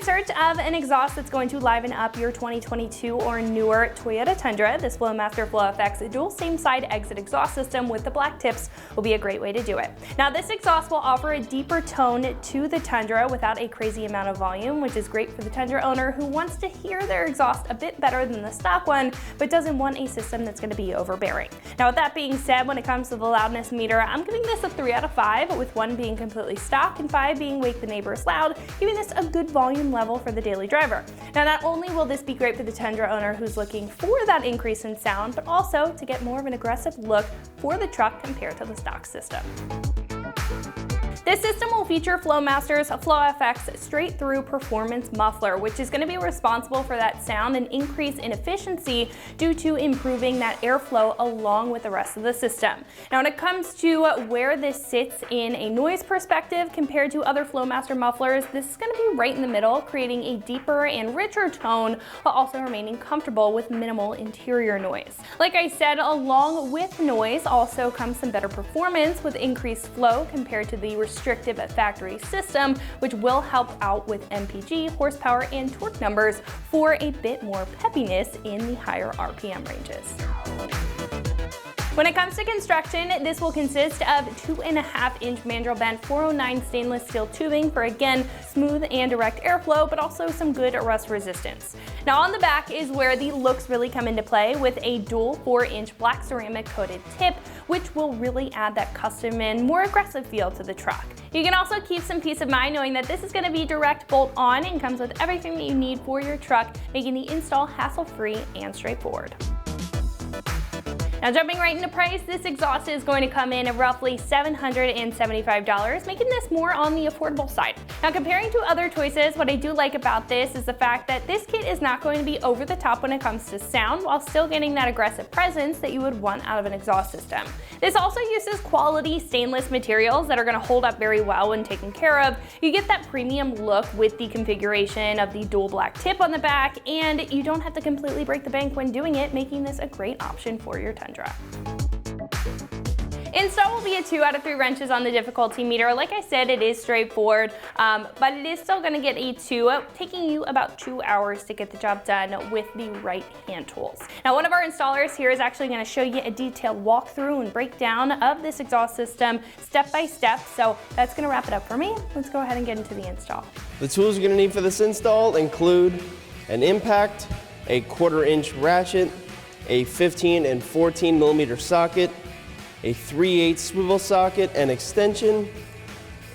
in search of an exhaust that's going to liven up your 2022 or newer Toyota Tundra, this Flowmaster FlowFX dual same-side exit exhaust system with the black tips will be a great way to do it. Now, this exhaust will offer a deeper tone to the Tundra without a crazy amount of volume, which is great for the Tundra owner who wants to hear their exhaust a bit better than the stock one, but doesn't want a system that's going to be overbearing. Now, with that being said, when it comes to the loudness meter, I'm giving this a 3 out of 5, with 1 being completely stock and 5 being wake the neighbors loud, giving this a good volume level for the daily driver. Now, not only will this be great for the Tundra owner who's looking for that increase in sound, but also to get more of an aggressive look for the truck compared to the stock system. This system will feature Flowmaster's FlowFX straight-through performance muffler, which is going to be responsible for that sound and increase in efficiency due to improving that airflow along with the rest of the system. Now, when it comes to where this sits in a noise perspective compared to other Flowmaster mufflers, this is going to be right in the middle, creating a deeper and richer tone while also remaining comfortable with minimal interior noise. Like I said, along with noise also comes some better performance with increased flow compared to the restrictive factory system, which will help out with MPG, horsepower, and torque numbers for a bit more peppiness in the higher RPM ranges. When it comes to construction, this will consist of 2.5-inch mandrel bent 409 stainless steel tubing for, again, smooth and direct airflow, but also some good rust resistance. Now, on the back is where the looks really come into play with a dual 4-inch black ceramic coated tip, which will really add that custom and more aggressive feel to the truck. You can also keep some peace of mind knowing that this is going to be direct bolt on and comes with everything that you need for your truck, making the install hassle-free and straightforward. Now, jumping right into price, this exhaust is going to come in at roughly $775, making this more on the affordable side. Now, comparing to other choices, what I do like about this is the fact that this kit is not going to be over the top when it comes to sound, while still getting that aggressive presence that you would want out of an exhaust system. This also uses quality stainless materials that are going to hold up very well when taken care of. You get that premium look with the configuration of the dual black tip on the back, and you don't have to completely break the bank when doing it, making this a great option for your Tundra. Install will be a 2 out of 3 wrenches on the difficulty meter. Like I said, it is straightforward, but it is still going to get a 2, taking you about 2 hours to get the job done with the right hand tools. Now, one of our installers here is actually going to show you a detailed walkthrough and breakdown of this exhaust system step by step, so that's going to wrap it up for me. Let's go ahead and get into the install. The tools you're going to need for this install include an impact, a 1/4-inch ratchet, a 15 and 14 millimeter socket, a 3/8 swivel socket and extension,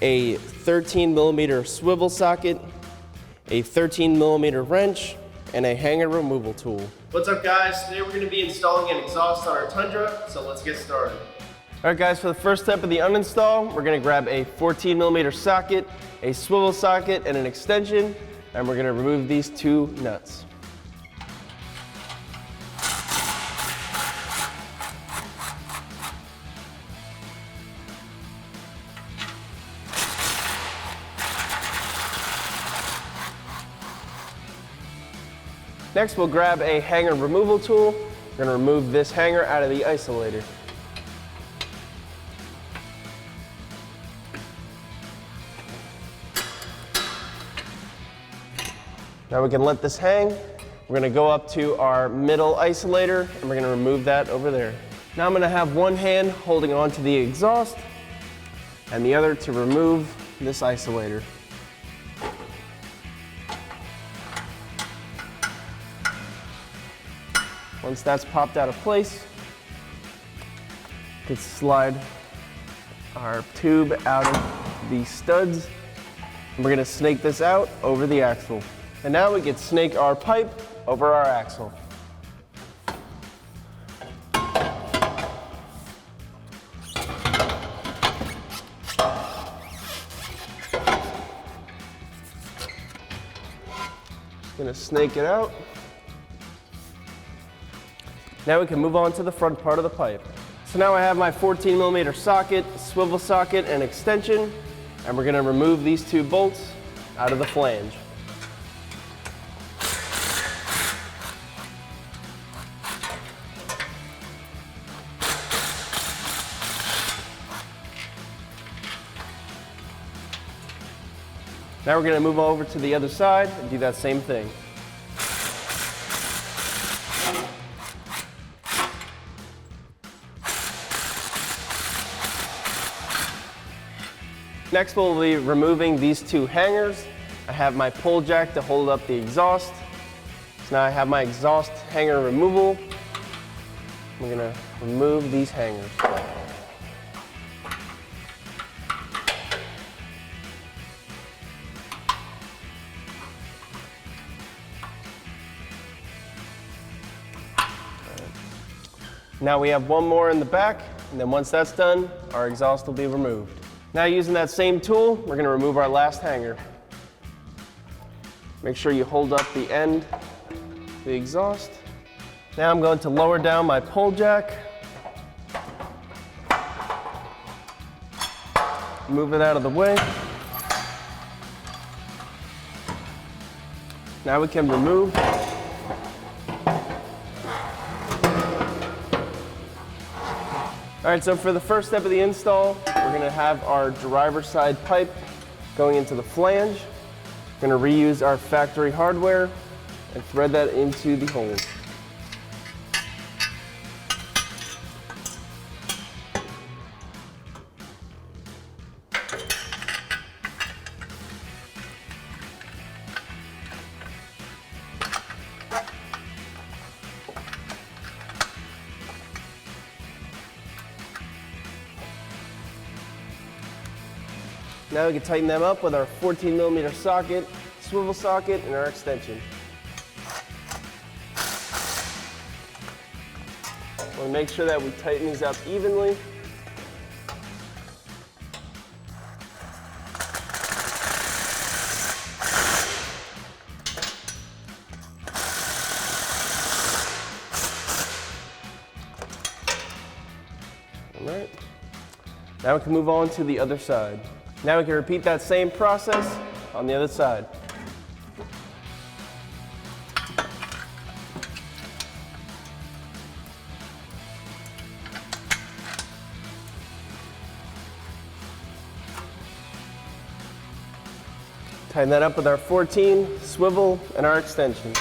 a 13 millimeter swivel socket, a 13 millimeter wrench, and a hanger removal tool. What's up, guys? Today we're going to be installing an exhaust on our Tundra, so let's get started. All right, guys, for the first step of the uninstall, we're going to grab a 14 millimeter socket, a swivel socket, and an extension, and we're going to remove these 2 nuts. Next, we'll grab a hanger removal tool. We're going to remove this hanger out of the isolator. Now we can let this hang. We're going to go up to our middle isolator and we're going to remove that over there. Now I'm going to have one hand holding on to the exhaust and the other to remove this isolator. Once that's popped out of place, we can slide our tube out of the studs. We're going to snake this out over the axle. And now we can snake our pipe over our axle. Going to snake it out. Now we can move on to the front part of the pipe. So now I have my 14 millimeter socket, swivel socket, and extension, and we're going to remove these 2 bolts out of the flange. Now we're going to move over to the other side and do that same thing. Next, we'll be removing these two hangers. I have my pull jack to hold up the exhaust. So now I have my exhaust hanger removal. I'm going to remove these hangers. Now we have one more in the back, and then once that's done, our exhaust will be removed. Now using that same tool, we're going to remove our last hanger. Make sure you hold up the end of the exhaust. Now I'm going to lower down my pull jack. Move it out of the way. Now we can remove. All right, so for the first step of the install, we're going to have our driver's side pipe going into the flange. We're going to reuse our factory hardware and thread that into the hole. Now we can tighten them up with our 14mm socket, swivel socket, and our extension. We'll make sure that we tighten these up evenly. All right. Now we can move on to the other side. Now we can repeat that same process on the other side. Tighten that up with our 14, swivel, and our extension.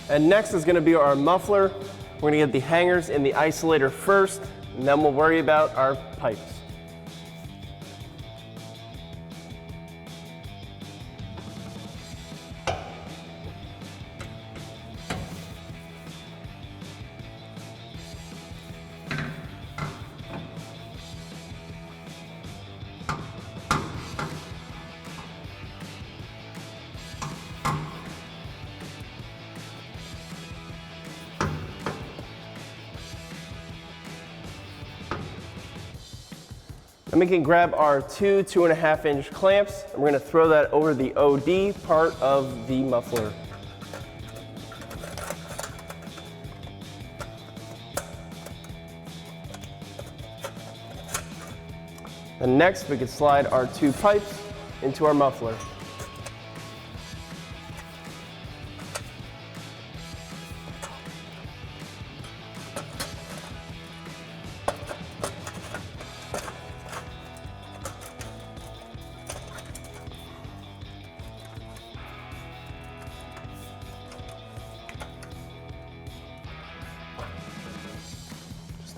And next is going to be our muffler. We're going to get the hangers in the isolator first, and then we'll worry about our pipes. Then we can grab our two 2.5-inch clamps, and we're going to throw that over the OD part of the muffler. And next we can slide our two pipes into our muffler.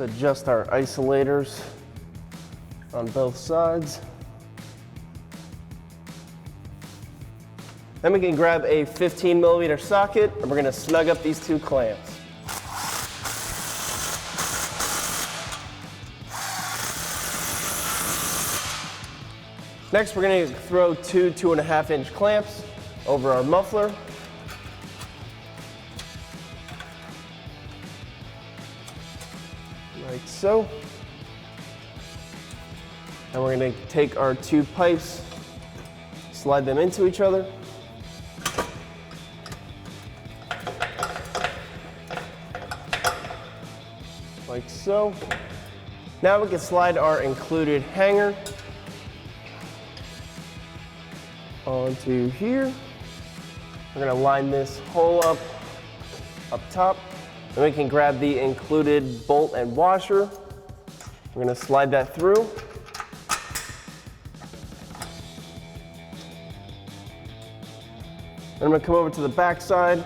Adjust our isolators on both sides. Then we can grab a 15mm socket, and we're going to snug up these two clamps. Next, we're going to throw two 2.5-inch clamps over our muffler. Like so. And we're going to take our two pipes, slide them into each other. Like so. Now we can slide our included hanger onto here. We're gonna line this hole up top. Then we can grab the included bolt and washer. We're gonna slide that through. Then I'm gonna come over to the back side,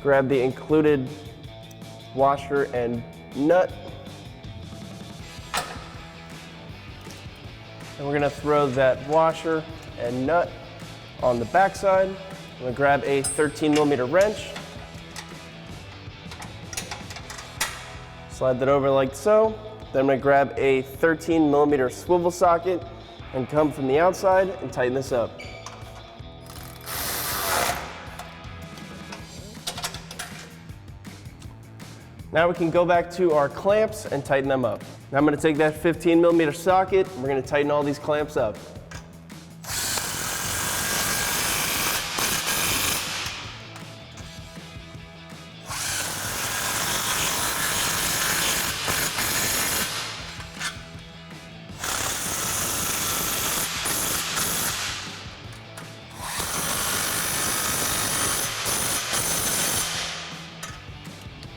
grab the included washer and nut. And we're gonna throw that washer and nut on the back side. I'm gonna grab a 13mm wrench. Slide that over like so. Then I'm gonna grab a 13mm swivel socket and come from the outside and tighten this up. Now we can go back to our clamps and tighten them up. Now I'm gonna take that 15mm socket and we're gonna tighten all these clamps up.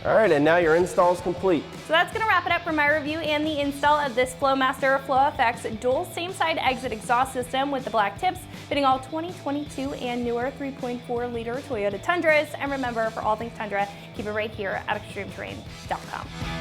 All right, and now your install is complete. So that's going to wrap it up for my review and the install of this Flowmaster FlowFX dual same-side exit exhaust system with the black tips, fitting all 2022 and newer 3.4-liter Toyota Tundras. And remember, for all things Tundra, keep it right here at ExtremeTerrain.com.